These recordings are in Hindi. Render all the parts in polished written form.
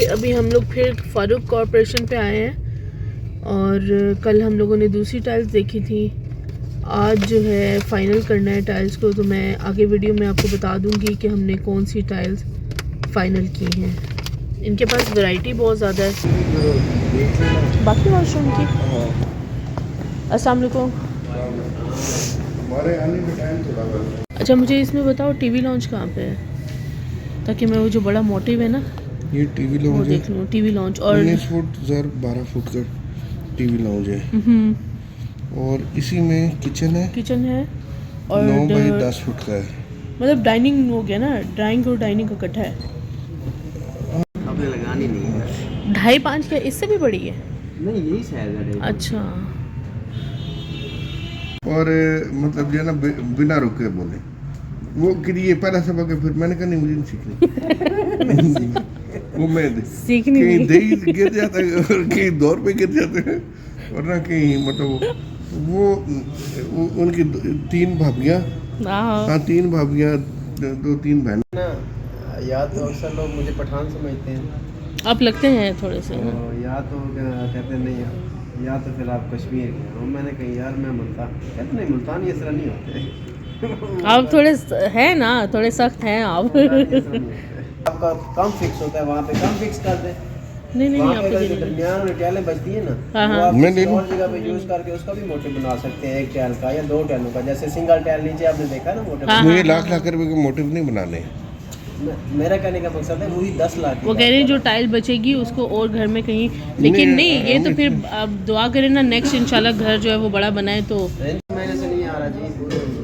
अभी हम लोग फिर फारूक कॉर्पोरेशन पे आए हैं और कल हम लोगों ने दूसरी टाइल्स देखी थी। आज जो है फाइनल करना है टाइल्स को, तो मैं आगे वीडियो में आपको बता दूंगी कि हमने कौन सी टाइल्स फाइनल की हैं। इनके पास वैरायटी बहुत ज़्यादा है बाकी वॉशरूम की। अस्सलाम वालेकुम। हमारे आने का टाइम थोड़ा। अच्छा मुझे इसमें बताओ टीवी लॉन्च कहाँ पे है, ताकि मैं वो जो बड़ा मोटिव है ना ये टीवी वो लॉन्च देख लूँ। टीवी लॉन्च और 19 फुट 12 फुट का टीवी लॉन्च है और इसी में किचन है और 9 बाई 10 फुट का है। मतलब डाइनिंग हो गया ना, ड्राइंग और डाइनिंग का इकट्ठा है। आपने लगानी नहीं है। 2.5-5 क्या इससे भी बड़ी है? नहीं यही साइज है। अच्छा और मतलब जो है ना बिना रुके बोले वो कि ये पहला सबक है, फिर मैंने कहा नहीं मुझे नहीं सीखनी। वो मैं सीखनी कहीं नहीं। दही गिर जाता है और कहीं दौर पे गिर जाते हैं और ना कहीं मतलब वो उनकी 3 भाभियाँ, हाँ 3 भाभियाँ 2-3 बहन ना या तो अक्सर लोग मुझे पठान समझते हैं, आप लगते हैं थोड़े से ना। या तो कहते नहीं, या तो फिर आप कश्मीर के हो। मैंने कहा यार मैं मुल्तान, कहते नहीं मुल्तानी इस तरह नहीं होते। आप थोड़े हैं ना, थोड़े सख्त हैं आप। मुल्तानी इस तरह नहीं होते। आपका कम फिक्स होता है, वहाँ पे कम फिक्स कर दे। नहीं वहाँ आप पे अगर ये जो नहीं। दरमियान में टैलें बचती है ना, हाँ, वो हाँ। आप मैं किसी ले लूँ। और जगह पे यूज़ करके उसका भी मोटिव बना सकते हैं, एक टैल का या 2 टैलों का। जैसे सिंगल टैल नीचे आपने देखा ना मोटिव। हाँ, मुझे लाख रुपए के मोटिव नहीं बनाने। मेरा कहने का मकसद है वही 10 लाख की वो कह रहे हैं जो टाइल बचेगी उसको और घर में कहीं, लेकिन नहीं ये तो फिर आप दुआ करें ना नेक्स्ट इंशाल्लाह घर जो है वो बड़ा बनाए तो। रेंज महीने से नहीं आ रहा जी,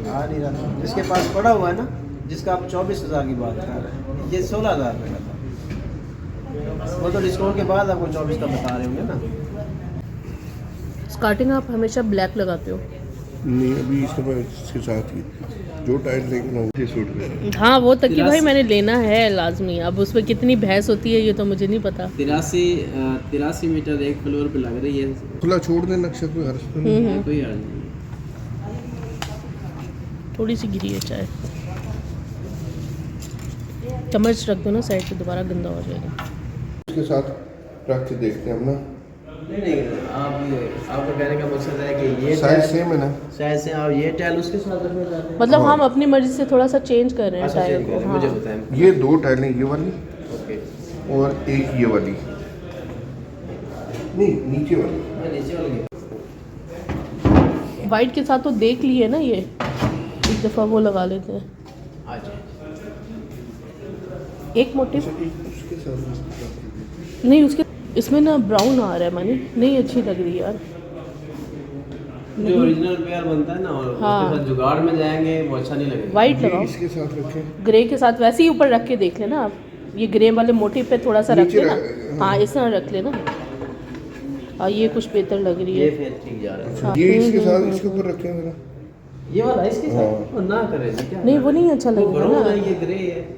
आ नहीं रहा। जिसके पास पड़ा हुआ है ना, जिसका आप 24,000 की बात कर रहे हैं, ये 16,000 रुपये का था। वो तो डिस्काउंट के बाद आपको 24 का बता रहे होंगे ना। स्टार्टिंग आप हमेशा ब्लैक लगाते हो? नहीं अभी इस दफा इसके साथ ही जो टाइल लेंगे ना उसे सूट करेगा। हाँ वो तक कि भाई मैंने लेना है लाजमी। अब उस पर कितनी बहस होती है ये तो मुझे नहीं पता। 83 मीटर एक फ्लोर पे लग रही है। खुला छोड़ दे नक्शा, कोई हर्ष तो नहीं। कोई हर्ज नहीं। थोड़ी सी गिरी है चाय, चम्मच रख दो ना साइड पे, दोबारा गंदा हो जाएगा। इसके साथ रख के देखते हैं हम ना। नहीं आपका कहने का मकसद है कि ये साइज सेम है ना। शायद से आप ये टैल उसके साथ रखना चाहते हैं। मतलब हाँ। हम अपनी मर्जी से थोड़ा सा चेंज कर रहे हैं अच्छा, टाइल चेंज को। करें, हाँ। मुझे बताएं। ये 2 टाइलें ये वाली ओके, और एक ये वाली, नहीं नीचे वाली। मैं नीचे वाली वाइट के साथ तो देख लिए ना, ये एक दफ़ा वो लगा लेते हैं। आज एक मोटिव उसके साथ नहीं, उसके इसमें ना ब्राउन आ रहा है मानी, नहीं अच्छी लग रही यार। जो ओरिजिनल पेयर बनता है ना, और हाँ। उसके साथ जुगाड़ में जाएंगे वो अच्छा नहीं लगेगा। वाइट ये लगाओ, इसके साथ रखें। ग्रे के साथ वैसे ही ऊपर रख के देख लेना आप। ये ग्रे वाले मोटिव पे थोड़ा सा रख नीचे लेना। हाँ इस तरह रख लेना। हाँ ये कुछ बेहतर लग रही ये है। फिर ठीक जा रहा है। हाँ। ये इसके साथ इसके ऊपर रखें जरा। ये वाला इसके हाँ। साथ और ना करें जी, क्या नहीं वो नहीं अच्छा वो लगेगा ब्राउन ना। है, ये ग्रे है।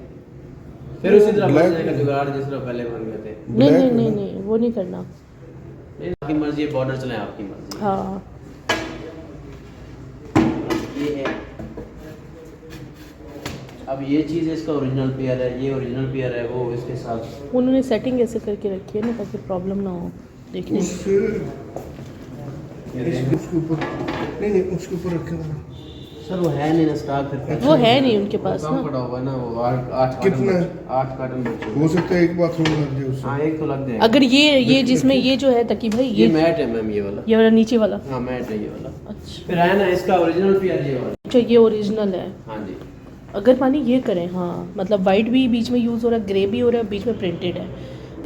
फिर उसी तरह बन Black जाएगा है। जुगाड़ जिस तरह पहले बन गए थे। नहीं Black नहीं है नहीं ना? नहीं वो नहीं करना। नहीं, आपकी मर्जी है, बॉर्डर चले आपकी मर्जी। हाँ ये है। अब ये चीज़ इसका ओरिजिनल पेयर है, ये ओरिजिनल पेयर है, वो इसके साथ उन्होंने सेटिंग ऐसे करके रखी है ना ताकि प्रॉब्लम ना हो देखने में। उसके ऊपर नहीं उसके ऊपर रखें जरा। सर वो है नहीं ना स्टॉक, फिर वो है नहीं उनके पास कम ना। पड़ा हुआ है ना, वो 8 कितना? 8 कार्टन बचे। हो सकता है एक बाथरूम लग जाए उससे। हाँ एक तो लग जाएगा। अगर ये जिसमें ये जो है तकी भाई ये मैट है मैम, ये वाला। ये वाला नीचे वाला। हाँ मैट है ये वाला। अच्छा फिर है ना इसका ओरिजिनल पेयर ये वाला। अच्छा ये ओरिजिनल है। हाँ जी। अगर मानी ये करें, हाँ मतलब वाइट भी बीच में यूज़ हो रहा है, ग्रे भी हो रहा है, बीच में प्रिंटेड है।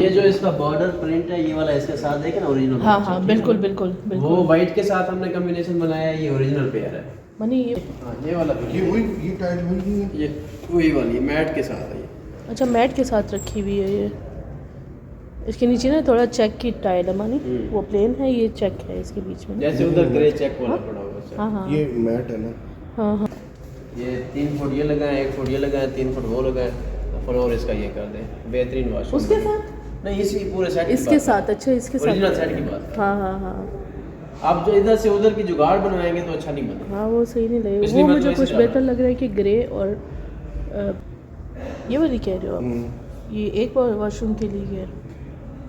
ये जो इसका बॉर्डर प्रिंट है ये वाला इसके साथ देखे ना ओरिजिनल। हाँ हाँ बिल्कुल बिल्कुल वो बिल्कुल। वाइट के साथ हमने कॉम्बिनेशन बनाया है, ये ओरिजिनल पेयर है। मानी ये हाँ ये वाला ये वही ये टाइल वही है। ये वही वाली मैट के साथ है ये। अच्छा मैट के साथ रखी हुई है ये। इसके नीचे ना थोड़ा चेक की टाइल है मानी, वो प्लेन है, ये चेक है इसके बीच में। जैसे उधर ग्रे चेक वाला पड़ा हुआ है। हाँ हाँ ये मैट है ना। हाँ हाँ ये 3 फुट ये लगाए, 1 फुट ये लगाए, 3 फुट वो लगाए, फ्लोर इसका ये कर दें, बेहतरीन वॉशरूम। उसके साथ नहीं इसी पूरे सेट इसके साथ। अच्छा इसके साथ ओरिजिनल सेट की बात कर। हाँ हाँ हाँ आप जो इधर से उधर की जुगाड़ बनवाएंगे तो अच्छा नहीं बनेगा। हाँ वो सही नहीं लगेगा। पिछली वो बार मुझे तो कुछ ऐसे बेहतर डाला। लग रहा है कि ग्रे और ये वाली कह रहे हो आप? ये एक वॉशरूम के लिए है।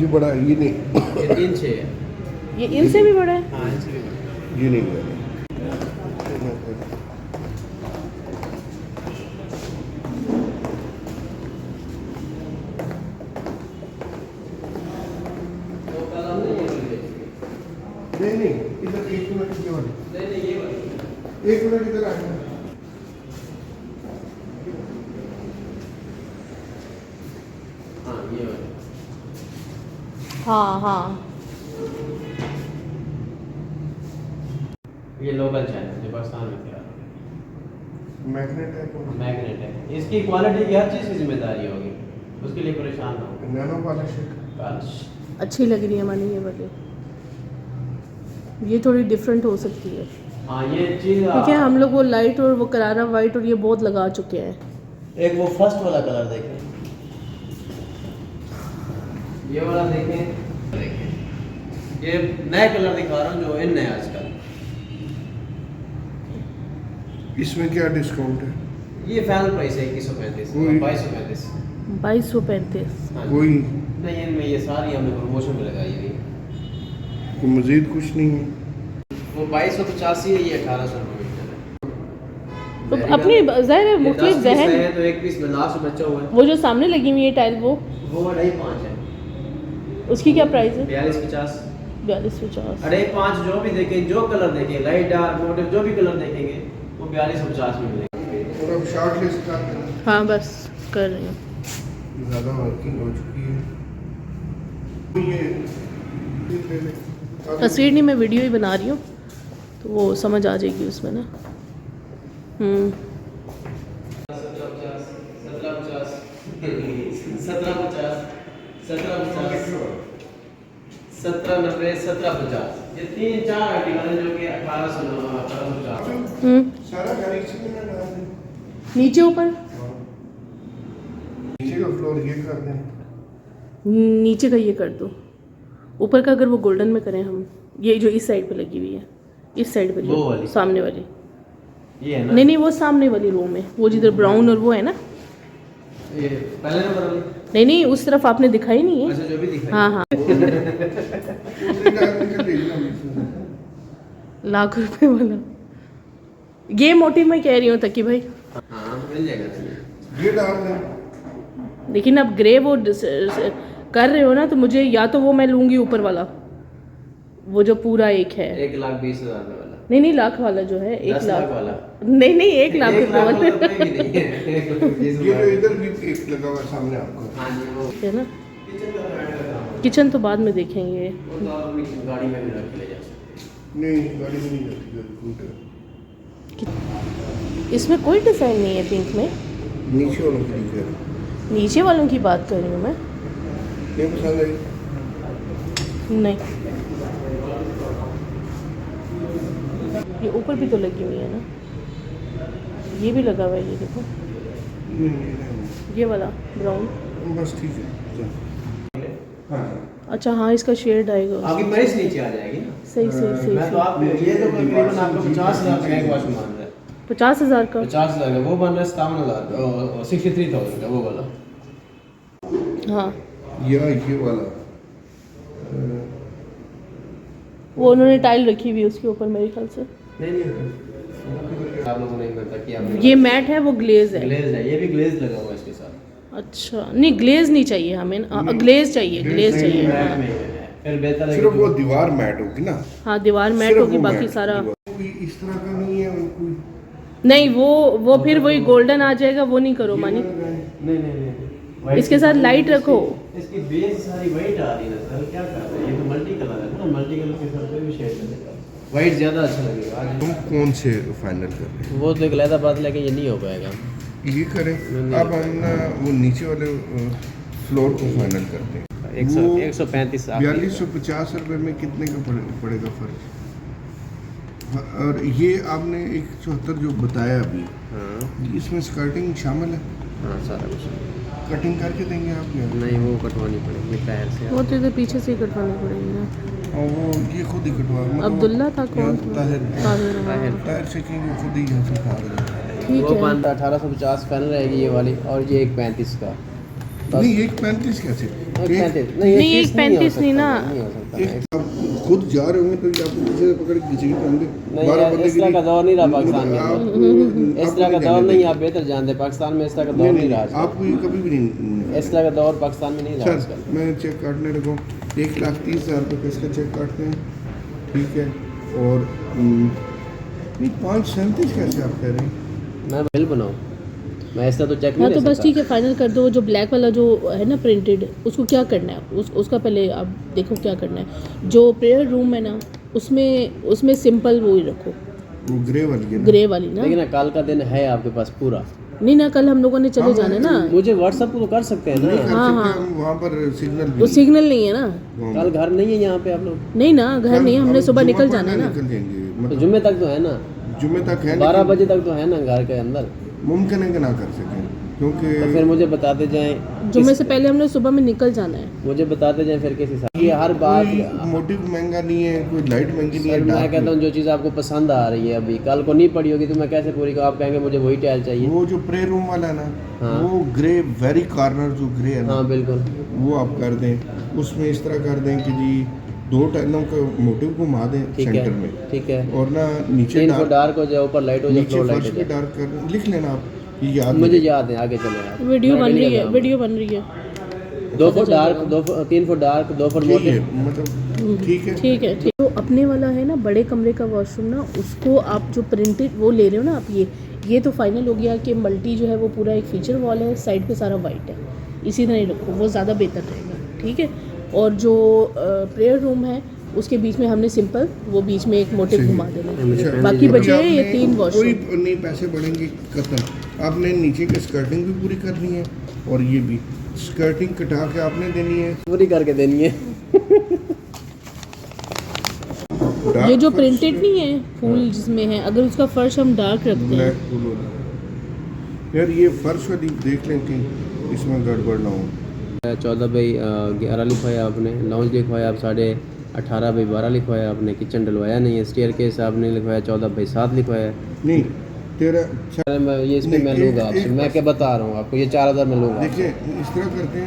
ये बड़ा है, ये नहीं, ये 3-6 है। ये इनसे भी बड़ा है। हाँ इनसे भी बड़ा है। ये नहीं है। नहीं, इधर 1 मिनट ये वाली। नहीं ये वाली। 1 मिनट इधर आएगा। हाँ ये वाली। हाँ हाँ ये लोकल चैनल जो पाकिस्तान में तैयार मैग्नेट है कौन? मैग्नेट है। इसकी क्वालिटी की हर चीज़ की जिम्मेदारी होगी, उसके लिए परेशान ना हो। नैनो पॉलिश है। पॉलिश अच्छी लग रही है मानी ये वाली। ये थोड़ी डिफरेंट हो सकती है हाँ ये चीज़ क्योंकि हम लोग वो लाइट और वो करारा वाइट और ये बहुत लगा चुके हैं। एक वो फर्स्ट वाला कलर देखें, ये वाला देखें, ये नए कलर दिखा रहा हूँ जो इन है आजकल। इसमें क्या डिस्काउंट है? ये फाइनल प्राइस है 2135, वही। 2235। 2235। हाँ कोई नहीं, इनमें ये सारी हमने प्रमोशन में लगाई हुई है। कोई मजीद कुछ नहीं है? वो 2285 है, ये 1800 रुपये है। तो अपनी ज़ाहिर है मुख्तलिफ जहन है तो एक पीस में लास्ट बचा हुआ है। वो जो सामने लगी हुई है टाइल वो 2.5 है, उसकी क्या प्राइस है? 4250। 4250। 2.5 जो भी देखें, जो कलर देखें, लाइट डार्क मोटिव जो भी कलर देखेंगे वो 4250 में मिलेंगे। और अब शॉर्ट लिस्ट कर देना। हाँ बस कर रही हूँ। ज़्यादा वर्किंग हो चुकी है। ये ले ले। तस्वीर नहीं, मैं वीडियो ही बना रही हूँ तो वो समझ आ जाएगी उसमें ना। 1790, 1750, ये 3-4 आर्टिकल हैं जो कि 1850। सारा घर इसी में ना डाल दें। नीचे ऊपर नीचे का फ्लोर ये कर दें। नीचे का ये कर दो, ऊपर का अगर वो गोल्डन में करें हम, ये जो इस साइड पे लगी हुई है, इस साइड पे वो वाली? सामने वाली ये है ना? नहीं वो सामने वाली रूम है, वो जिधर ब्राउन और वो है ना। ये पहले नंबर वाली? नहीं उस तरफ आपने दिखाई नहीं है। अच्छा जो भी दिखाई। हाँ उसे डाल के देखना मुझसे। लाख रुपए वाला ये मोटिव मैं कह रही हूँ तकी भाई। हाँ मिल जाएगा। ये डाल दें। लेकिन अब ग्रे वो कर रहे हो ना, तो मुझे या तो वो मैं लूँगी ऊपर वाला, वो जो पूरा एक है 1,20,000 वाला। नहीं लाख वाला जो है 1 10 लाख लाख वाला। नहीं 1 लाख एक रुपए लाख वाला वाला कोई भी नहीं है। ये जो इधर भी एक लगा हुआ है सामने आपको। हाँ जी वो है ना। किचन का ब्रांड का काम है। किचन तो बाद में देखेंगे। वो तो आप अपनी गाड़ी में भी रख के ले जा सकते नहीं गाड़ी में नहीं जाती स्कूटर। इसमें कोई डिज़ाइन नहीं है पिंक में। नीचे वालों की दिख है। नीचे वालों की बात कर रही हूँ मैं। नहीं पसंद आई? नहीं ये ऊपर भी तो लगी हुई है ना, ये भी लगा हुआ है, ये देखो नहीं ये वाला ब्राउन। बस ठीक है। हाँ अच्छा हाँ इसका शेड आएगा आपकी प्राइस नीचे आ जाएगी ना। सही मैं तो आप ये तो तकरीबन आपको 50,000 का एक वॉशरूम मान रहा है। 50,000 का। 50,000 का वो बन रहा है 57,000 का और 63,000 का वो वाला। हाँ ये वाला वो उन्होंने टाइल रखी हुई है उसके ऊपर मेरे ख्याल से। नहीं आप लोगों ने इतना किया। ये मैट है वो ग्लेज है। ग्लेज है, ये भी ग्लेज लगा हुआ है इसके साथ। अच्छा नहीं ग्लेज नहीं चाहिए हमें, ग्लेज चाहिए, ग्लेज चाहिए। मैट हाँ। में है। फिर बेहतर है सिर्फ कि वो दीवार मैट होगी ना। हाँ दीवार मैट सिर्फ होगी, वो बाकी मैट सारा कोई इस तरह का नहीं है कोई। नहीं वो फिर वही गोल्डन आ जाएगा, वो नहीं करो मानी। नहीं इसके साथ लाइट रखो। इसकी बेस सारी वाइट आ रही है ना सर, क्या कर रहे हैं? ये तो मल्टी कलर है ना, मल्टी कलर के साथ भी शेड लगेगा, वाइट ज़्यादा अच्छा लगेगा। आज तुम कौन से फाइनल कर रहे हैं? वो तो एक लहदा बात लेके ये नहीं हो पाएगा। ये करें अब हम ना वो नीचे वाले फ्लोर को फाइनल करते हैं। 135 4250 रुपये में कितने का पड़ेगा फर्क? और ये आपने 174 जो बताया अभी, हाँ इसमें स्कर्टिंग शामिल है? हाँ सारा कुछ। कटिंग करके देंगे आप क्या? नहीं वो कटवानी पड़ेगी पैर से। वो तो इधर पीछे से ही कटवानी पड़ेगी ना। और वो ये खुद ही कटवा अब्दुल्ला था कौन था? ताहिर ताहिर। ताहिर से कि वो खुद ही यहाँ से उठा रहे हैं। ठीक वो है। 1850 पेन रहेगी ये वाली, और ये 135 का। नहीं 1.35 कैसे? नहीं, 1.35 नहीं ना। आप खुद जा रहे होंगे तो ये आपको पीछे से पकड़ के घसीट होंगे। नहीं यार, इस तरह का दौर नहीं रहा पाकिस्तान में। इस तरह का दौर नहीं, आप बेहतर जानते हैं, पाकिस्तान में इस तरह का दौर नहीं रहा आजकल। आपको ये कभी भी नहीं। इस तरह का दौर पाकिस्तान में नहीं रहा सर आजकल। मैं चेक काटने लगूँ 1,30,000 रुपये का इसका चेक काटते हैं, ठीक है। और नहीं 5.37 कैसे आप कह रहे हैं? मैं बिल बनाऊँ, मैं ऐसा तो चेक हाँ नहीं तो ले बस सकता। ठीक है, फाइनल कर दो। जो ब्लैक वाला जो है ना प्रिंटेड, उसको क्या करना है? उसका पहले आप देखो क्या करना है। जो प्रेयर रूम है ना, उसमें सिंपल वो ही रखो, वो ग्रे वाली है ना? ग्रे वाली ना। लेकिन कल का दिन है आपके पास पूरा। नहीं ना, कल हम लोगों ने चले हाँ, जाना है ना। मुझे व्हाट्सएप तो कर सकते हैं नहीं कर ना। हाँ, सकते हम, वहाँ पर सिग्नल भी वो सिग्नल नहीं है ना। कल घर नहीं है यहाँ पे आप लोग? नहीं ना, घर नहीं है, हमने सुबह जुम्मा निकल पढ़ने जाना है ना। निकल जाएंगे तो मतलब जुम्मे तक तो है ना, जुम्मे तक है, 12 लेकिन बजे तक तो है ना घर के अंदर। मुमकिन है कि ना कर सकें क्योंकि तो फिर मुझे बताते जाएं, जुम्मे से पहले हमने सुबह में निकल जाना है। मुझे बताते जाएं फिर किस हिसाब। ये हर बात कोई मोटिव महंगा नहीं है, कोई लाइट महंगी नहीं है, सर, मैं डार्क कहता हूँ जो चीज़ आपको पसंद आ रही है अभी कल को नहीं पड़ी होगी तो मैं कैसे पूरी आप कहेंगे मुझे वही टाइल चाहिए। वो जो प्रे रूम वाला है ना, हाँ। वो ग्रे वेरी कॉर्नर जो ग्रे है ना, हाँ बिल्कुल। वो आप कर दें। उसमें इस तरह कर दें कि जी 2 टाइलों का मोटिव घुमा दें ठीक सेंटर है, में, ठीक है। और ना नीचे 3 फुट डार्क हो जाए, ऊपर लाइट हो जाए, नीचे फ्लोर लाइट फर्श हो पे जाए। डार्क कर लिख लेना आप, ये याद मुझे नहीं। याद है, आगे चले आप। वीडियो मैं बन नहीं रही है, कर वीडियो बन रही है। 2 foot dark, 3 foot dark, 2 foot ठीक है मोटे। मतलब ठीक है। ठीक है, ठीक। तो अपने वाला है ना बड़े कमरे का वॉशरूम ना, उसको आप जो प्रिंटेड वो ले रहे हो ना आप, ये तो फाइनल हो गया कि मल्टी जो है वो पूरा एक फीचर वॉल है, साइड पे सारा वाइट है। इसी तरह ही रखो, वो ज़्यादा बेहतर रहेगा, ठीक है। और जो प्रेयर रूम है उसके बीच में हमने सिंपल वो बीच में एक मोटिव घुमा देना है। अच्छा, बाकी अभी बचे ये आपने 3 कोई वॉशरूम। नहीं पैसे बढ़ेंगे कतन। आपने नीचे की स्कर्टिंग भी पूरी करनी है और ये भी स्कर्टिंग कटा के आपने देनी है। पूरी करके देनी है। ये जो प्रिंटेड नहीं है फूल जिसमें है, अगर उसका फर्श हम डार्क रखते हैं, ब्लैक फूल होना यार, ये फर्श वाली देख लें कि इसमें गड़बड़ ना हो। 14 बाई 11 लिखवाया आपने, लॉन्च लिखवाया आप 18.5 बाई 12 लिखवाया आपने, किचन डलवाया नहीं है, स्टेयर केस आपने लिखवाया 14 बाई 7 लिखवाया। नहीं तेरा अरे मैं ये इसमें मैं लूँगा आपसे, मैं क्या बता रहा हूँ आपको, ये 4,000 में लूँगा। देखिए इस तरह करते हैं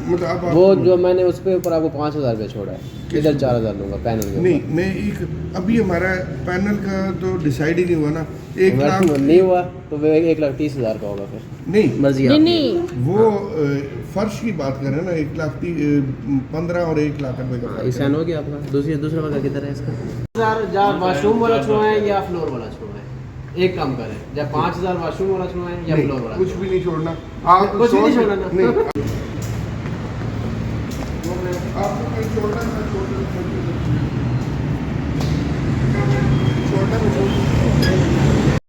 मतलब आप वो जो मैंने उस पे ऊपर आपको 5,000 रुपये छोड़ा है, इधर 4,000 लूँगा पैनल के नहीं, मैं एक अभी हमारा पैनल का तो डिसाइड ही नहीं हुआ ना। 1 लाख ऊपर। नहीं हुआ तो वो 1,30,000 का होगा फिर, नहीं, मर्जी नहीं आपकी। नहीं, वो फर्श की बात कर रहे हैं ना, 1,15,000 और 1 लाख रुपए का फर्क है। ईशान हो गया आपका। दूसरा वाला किधर है इसका? 5,000 वाशरूम वाला छुड़वाएं या फ्लोर वाला छुड़वाएं, एक काम करें, या 5,000 वाशरूम वाला छुड़वाएं या नहीं, फ्लोर वाला। कुछ भी नहीं छोड़ना आप, कुछ भी नहीं छोड़ना ना। नहीं आपको कहीं छोड़ना है, छोड़ना है।